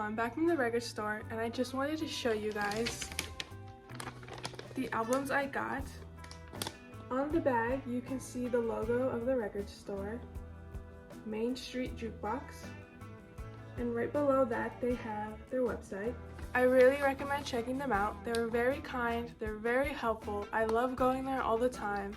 I'm back from the record store and I just wanted to show you guys the albums I got. On the bag you can see the logo of the record store, Main Street Jukebox, and right below that they have their website. I really recommend checking them out. They're very kind, they're very helpful. I love going there all the time.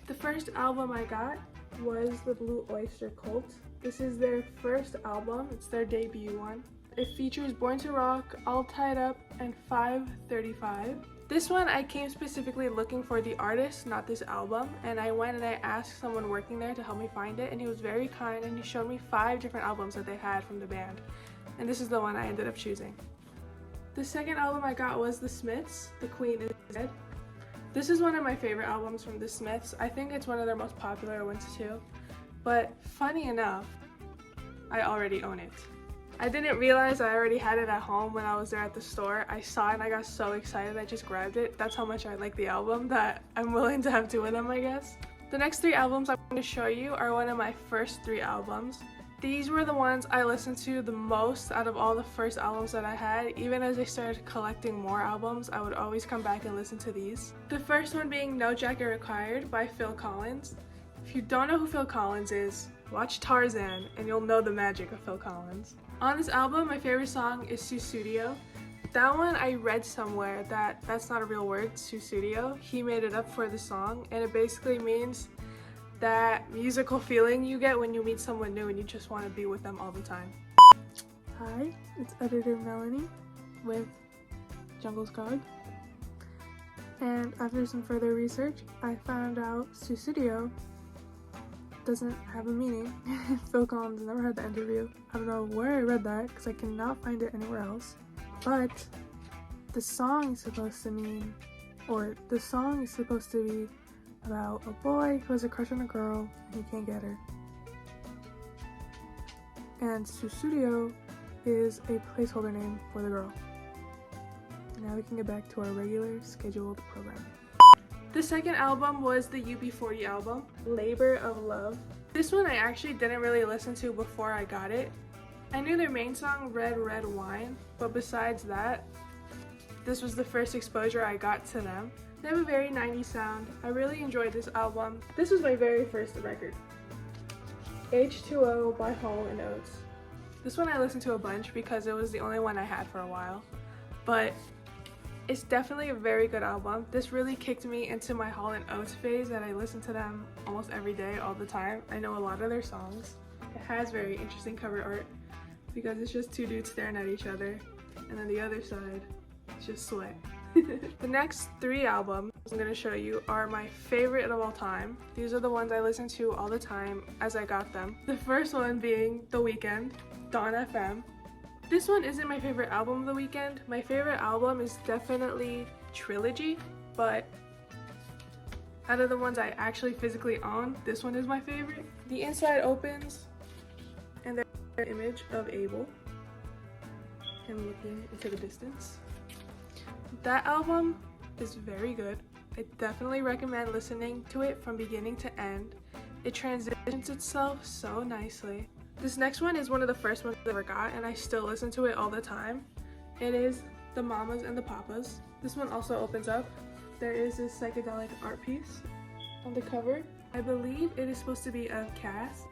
The first album I got was the Blue Oyster Cult. This is their first album, it's their debut one. It features Born to Rock, All Tied Up, and 535. This one I came specifically looking for the artist, not this album, and I went and I asked someone working there to help me find it, and he was very kind and he showed me 5 different albums that they had from the band, and this is the one I ended up choosing. The second album I got was The Smiths, The Queen is Dead. This is one of my favorite albums from The Smiths. I think it's one of their most popular ones too, but funny enough, I already own it. I didn't realize I already had it at home when I was there at the store. I saw it and I got so excited I just grabbed it. That's how much I like the album that I'm willing to have 2 of them, I guess. The next 3 albums I'm going to show you are one of my first 3 albums. These were the ones I listened to the most out of all the first albums that I had. Even as I started collecting more albums, I would always come back and listen to these. The first one being No Jacket Required by Phil Collins. If you don't know who Phil Collins is, watch Tarzan and you'll know the magic of Phil Collins. On this album, my favorite song is Sussudio. That one I read somewhere that that's not a real word, Sussudio. He made it up for the song, and it basically means that musical feeling you get when you meet someone new and you just want to be with them all the time. Hi, it's editor Melanie with Jungle's Cog. And after some further research, I found out Sussudio doesn't have a meaning. Phil Collins never had the interview. I don't know where I read that because I cannot find it anywhere else. But the song is supposed to mean, or the song is supposed to be about a boy who has a crush on a girl and he can't get her. And Sussudio is a placeholder name for the girl. Now we can get back to our regular scheduled programming. The second album was the UB40 album, Labor of Love. This one I actually didn't really listen to before I got it. I knew their main song, Red Red Wine, but besides that, this was the first exposure I got to them. They have a very 90s sound. I really enjoyed this album. This was my very first record. H2O by Hall & Oates. This one I listened to a bunch because it was the only one I had for a while, but it's definitely a very good album. This really kicked me into my Hall & Oates phase and I listen to them almost every day, all the time. I know a lot of their songs. It has very interesting cover art because it's just 2 dudes staring at each other, and then the other side is just sweat. The next 3 albums I'm going to show you are my favorite of all time. These are the ones I listen to all the time as I got them. The first one being The Weeknd, Dawn FM. This one isn't my favorite album of The Weeknd. My favorite album is definitely Trilogy, but out of the ones I actually physically own, this one is my favorite. The inside opens and there's an image of Abel, him looking into the distance. That album is very good. I definitely recommend listening to it from beginning to end. It transitions itself so nicely. This next one is one of the first ones I ever got, and I still listen to it all the time. It is The Mamas and the Papas. This one also opens up. There is this psychedelic art piece on the cover. I believe it is supposed to be of Cass.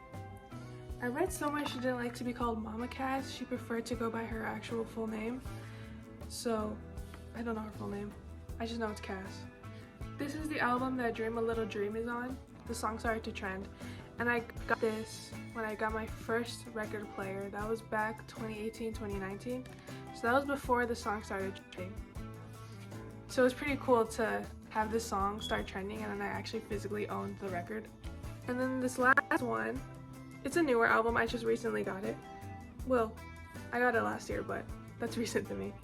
I read somewhere she didn't like to be called Mama Cass. She preferred to go by her actual full name. So, I don't know her full name. I just know it's Cass. This is the album that Dream a Little Dream is on. The song started to trend. And I got this when I got my first record player. That was back 2018, 2019. So that was before the song started trending. So it was pretty cool to have this song start trending and then I actually physically owned the record. And then this last one, it's a newer album. I just recently got it. Well, I got it last year, but that's recent to me.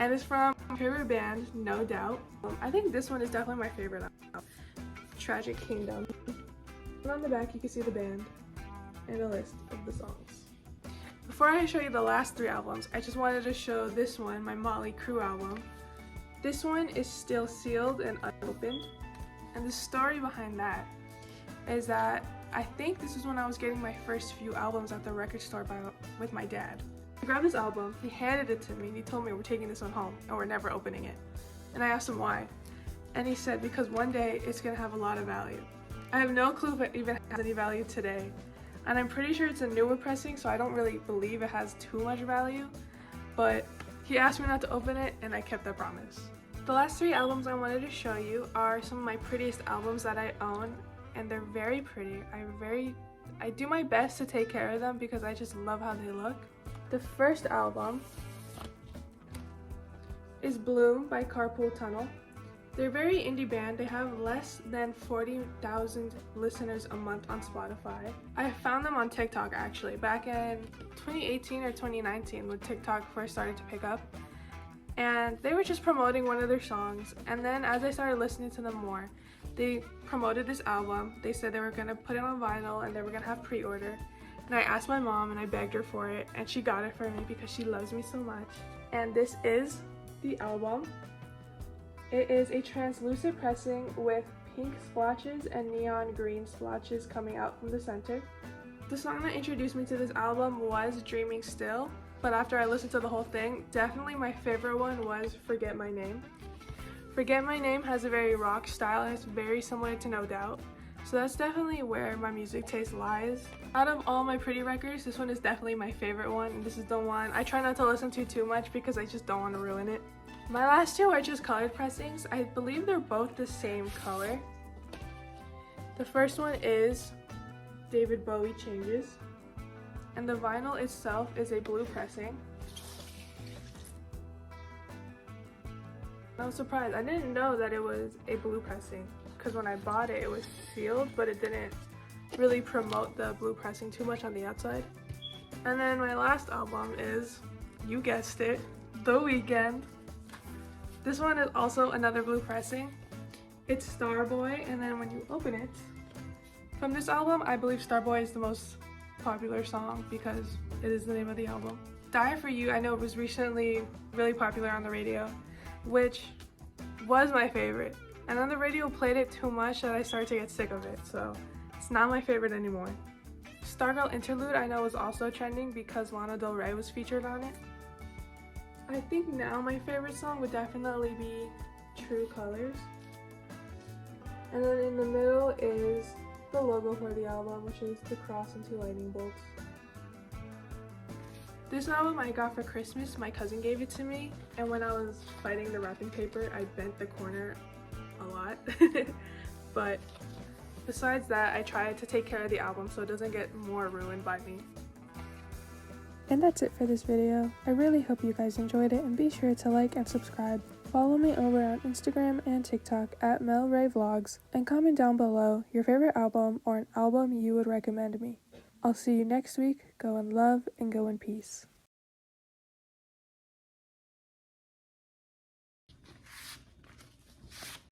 And it's from my favorite band, No Doubt. I think this one is definitely my favorite album. Tragic Kingdom. And on the back you can see the band and a list of the songs. Before I show you the last 3 albums, I just wanted to show this one, my Motley Crue album. This one is still sealed and unopened, and the story behind that is that I think this is when I was getting my first few albums at the record store with my dad. He grabbed this album, he handed it to me, and he told me we're taking this one home and we're never opening it. And I asked him why. And he said because one day it's gonna have a lot of value. I have no clue if it even has any value today. And I'm pretty sure it's a newer pressing, so I don't really believe it has too much value. But he asked me not to open it, and I kept that promise. The last 3 albums I wanted to show you are some of my prettiest albums that I own, and they're very pretty. I do my best to take care of them because I just love how they look. The first album is Bloom by Carpool Tunnel. They're a very indie band. They have less than 40,000 listeners a month on Spotify. I found them on TikTok actually, back in 2018 or 2019 when TikTok first started to pick up. And they were just promoting one of their songs. And then as I started listening to them more, they promoted this album. They said they were gonna put it on vinyl and they were gonna have pre-order. And I asked my mom and I begged her for it, and she got it for me because she loves me so much. And this is the album. It is a translucent pressing with pink splotches and neon green splotches coming out from the center. The song that introduced me to this album was Dreaming Still, but after I listened to the whole thing, definitely my favorite one was Forget My Name. Forget My Name has a very rock style and it's very similar to No Doubt, so that's definitely where my music taste lies. Out of all my pretty records, this one is definitely my favorite one, and this is the one I try not to listen to too much because I just don't want to ruin it. My last 2 are just colored pressings. I believe they're both the same color. The first one is David Bowie Changes, and the vinyl itself is a blue pressing. I was surprised. I didn't know that it was a blue pressing because when I bought it, it was sealed, but it didn't really promote the blue pressing too much on the outside. And then my last album is, you guessed it, The Weeknd. This one is also another blue pressing. It's Starboy, and then when you open it, from this album, I believe Starboy is the most popular song because it is the name of the album. Die For You, I know was recently really popular on the radio, which was my favorite. And then the radio played it too much that I started to get sick of it, so it's not my favorite anymore. Stargirl Interlude I know was also trending because Lana Del Rey was featured on it. I think now my favorite song would definitely be True Colors. And then in the middle is the logo for the album, which is the cross and 2 lightning bolts. This album I got for Christmas. My cousin gave it to me, and when I was fighting the wrapping paper, I bent the corner a lot. But besides that, I tried to take care of the album so it doesn't get more ruined by me. And that's it for this video. I really hope you guys enjoyed it, and be sure to like and subscribe. Follow me over on Instagram and TikTok at MelRayVlogs, and comment down below your favorite album or an album you would recommend me. I'll see you next week. Go in love and go in peace.